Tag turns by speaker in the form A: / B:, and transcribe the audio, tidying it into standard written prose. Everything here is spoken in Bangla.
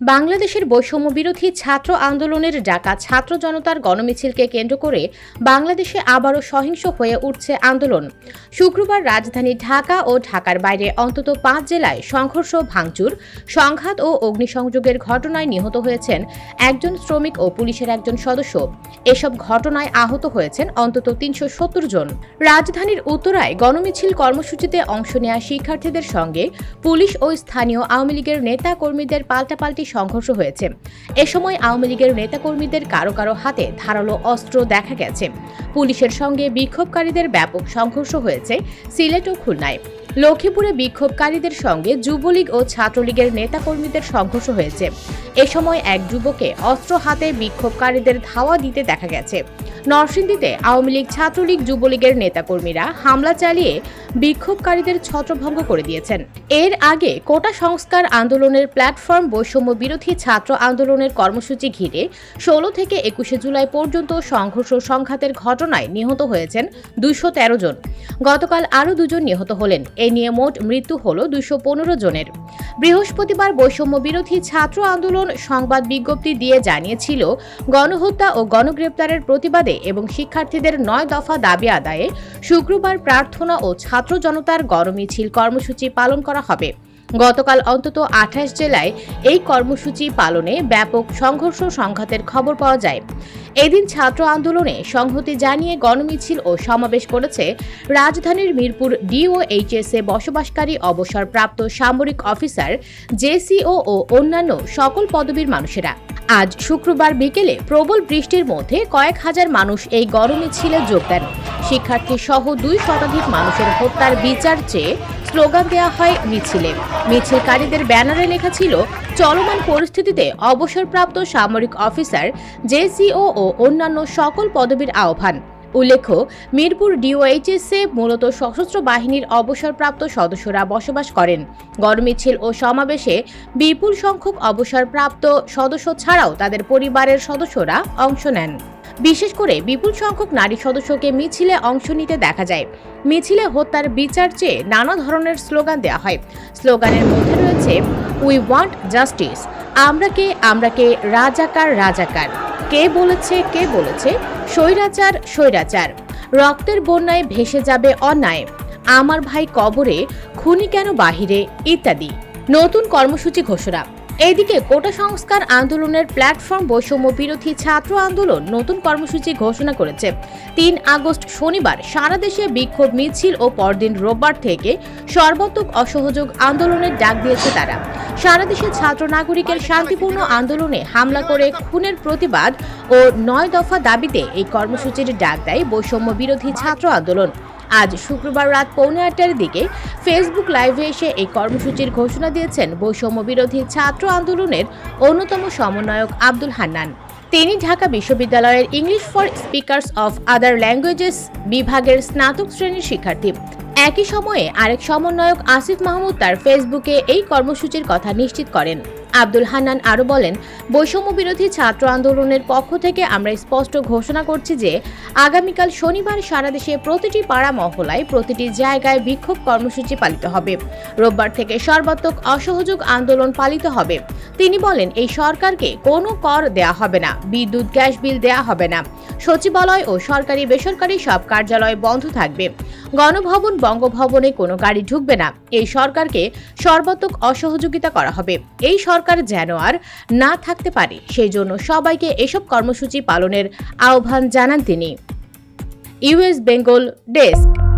A: বাংলাদেশের বৈষম্য বিরোধী ছাত্র আন্দোলনের ডাকা ছাত্র জনতার গণমিছিলকে কেন্দ্র করে বাংলাদেশে আবারও সহিংস হয়ে উঠছে আন্দোলন। শুক্রবার রাজধানী ঢাকা ও ঢাকার বাইরে অন্তত ৫ জেলায় সংঘর্ষ, ভাঙচুর, সংঘাত ও অগ্নিসংযোগের ঘটনায় নিহত হয়েছেন একজন শ্রমিক ও পুলিশের একজন সদস্য। এসব ঘটনায় আহত হয়েছেন অন্তত ৩৭০ জন। রাজধানীর উত্তরায় গণমিছিল কর্মসূচিতে অংশ নেওয়া শিক্ষার্থীদের সঙ্গে পুলিশ ও স্থানীয় আওয়ামী লীগের নেতা কর্মীদের পাল্টাপাল্টি সংঘর্ষ হয়েছে। এ সময় আওয়ামী লীগের নেতাকর্মীদের কারো কারো হাতে ধারালো অস্ত্র দেখা গেছে। পুলিশের সঙ্গে বিক্ষোভকারীদের ব্যাপক সংঘর্ষ হয়েছে সিলেট ও খুলনায়। লক্ষ্মীপুরে বিক্ষোভকারীদের সঙ্গে যুবলীগ ও ছাত্রলীগের নেতাকর্মীদের সংঘর্ষ হয়েছে। এ সময় এক যুবককে অস্ত্র হাতে বিক্ষোভকারীদের ধাওয়া দিতে দেখা গেছে। নরসিংদীতে আওয়ামী লীগ, ছাত্রলীগ, যুবলীগের নেতাকর্মীরা হামলা চালিয়ে বিক্ষোভকারীদের ছত্রভঙ্গ করে দিয়েছেন। এর আগে কোটা সংস্কার আন্দোলনের প্ল্যাটফর্ম বৈষম্য বিরোধী ছাত্র আন্দোলনের কর্মসূচি ঘিরে ১৬ থেকে ২১ জুলাই পর্যন্ত সংঘর্ষ সংঘাতের ঘটনায় নিহত হয়েছেন ২১৩ জন। গতকাল আরও ২ জন নিহত হলেন। এ নিয়ে মোট মৃত্যু হল ২১৫ জনের। বৃহস্পতিবার বৈষম্য বিরোধী ছাত্র আন্দোলন সংবাদ বিজ্ঞপ্তি দিয়ে জানিয়েছিল, গণহত্যা ও গণগ্রেপ্তারের প্রতিবাদে এবং শিক্ষার্থীদের ৯ দফা দাবি আদায়ে শুক্রবার প্রার্থনা ও ছাত্র জনতার গণমিছিল কর্মসূচি পালন করা হবে। গতকাল অন্তত ২৮ জেলায় এই কর্মসূচি পালনে ব্যাপক সংঘর্ষ সংঘাতের খবর পাওয়া যায়। এদিন ছাত্র আন্দোলনে সংহতি জানিয়ে গণমিছিল ও সমাবেশ করেছে রাজধানীর মিরপুর ডিওএইচএস এ বসবাসকারী অবসরপ্রাপ্ত সামরিক অফিসার, জেসিও ও অন্যান্য সকল পদবীর মানুষেরা। আজ শুক্রবার বিকেলে প্রবল বৃষ্টির মধ্যে কয়েক হাজার মানুষ এই গণমিছিলে যোগ দেন। শিক্ষার্থী সহ ২ শতাধিক মানুষের হত্যার বিচার চেয়ে স্লোগান দেওয়া হয় মিছিলে। মিছিলকারীদের ব্যানারে লেখা ছিল, চলমান পরিস্থিতিতে অবসরপ্রাপ্ত সামরিক অফিসার, জেসিও ও অন্যান্য সকল পদবীর আহ্বান। উল্লেখ্য, মিরপুর ডিওএইচএসে মূলত সশস্ত্র বাহিনীর অবসরপ্রাপ্ত সদস্যরা বসবাস করেন। গণমিছিল ও সমাবেশে বিপুল সংখ্যক অবসরপ্রাপ্ত সদস্য ছাড়াও তাদের পরিবারের সদস্যরা অংশ নেন। বিশেষ করে বিপুল সংখ্যক নারী সদস্যকে মিছিলে অংশ নিতে দেখা যায়। মিছিলে হত্যার বিচার চেয়ে নানা ধরনের স্লোগান দেওয়া হয়। স্লোগানের মধ্যে রয়েছে, উই ওয়ান্ট জাস্টিস, আমরা কে, রাজাকার রাজাকার, কে বলেছে স্বৈরাচার স্বৈরাচার, রক্তের বন্যায় ভেসে যাবে অন্যায়, আমার ভাই কবরে, খুনি কেন বাহিরে, ইত্যাদি। নতুন কর্মসূচি ঘোষণা। এদিকে কোটা সংস্কার আন্দোলনের প্ল্যাটফর্ম বৈষম্য বিরোধী ছাত্র আন্দোলন নতুন কর্মসূচি ঘোষণা করেছে। ৩ আগস্ট শনিবার সারা দেশে বিক্ষোভ মিছিল ও পরদিন রোববার থেকে সর্বাত্মক অসহযোগ আন্দোলনের ডাক দিয়েছে তারা। সারা দেশে ছাত্র নাগরিকের শান্তিপূর্ণ আন্দোলনে হামলা করে খুনের প্রতিবাদ ও ৯ দফা দাবিতে এই কর্মসূচির ডাক দেয় বৈষম্য বিরোধী ছাত্র আন্দোলন। আজ শুক্রবার রাত 7:45-র দিকে ফেসবুক লাইভে এসে এই কর্মসূচির ঘোষণা দিয়েছেন বৈষম্য বিরোধী ছাত্র আন্দোলনের অন্যতম সমন্বয়ক আব্দুল হান্নান। তিনি ঢাকা বিশ্ববিদ্যালয়ের English for speakers of other languages বিভাগের স্নাতক শ্রেণীর শিক্ষার্থী। একই সময়ে আরেক সমন্বয়ক আসিফ মাহমুদ তার ফেসবুকে এই কর্মসূচির কথা নিশ্চিত করেন। আব্দুল হান্নান আরও বলেন, বৈষম্য বিরোধী ছাত্র আন্দোলনের পক্ষ থেকে আমরা স্পষ্ট ঘোষণা করছি যে আগামীকাল শনিবার সারা দেশে প্রতিটি পাড়া মহল্লায়, প্রতিটি জায়গায় বিক্ষোভ কর্মসূচি পালিত হবে। রোববার থেকে সর্বাত্মক অসহযোগ আন্দোলন পালিত হবে। তিনি বলেন, এই সরকারকে কোনো কর দেয়া হবে না, বিদ্যুৎ গ্যাস বিল দেয়া হবে না, সচিবালয় ও সরকারি বেসরকারি সব কার্যালয় বন্ধ থাকবে, গণভবন, বঙ্গভবনে কোনো গাড়ি ঢুকবে না। এই সরকারকে সর্বাত্মক অসহযোগিতা করা হবে। এই সরকার যেন আর না থাকতে পারে, সেই জন্য সবাইকে এসব কর্মসূচি পালনের আহ্বান জানান তিনি। US Bengal desk.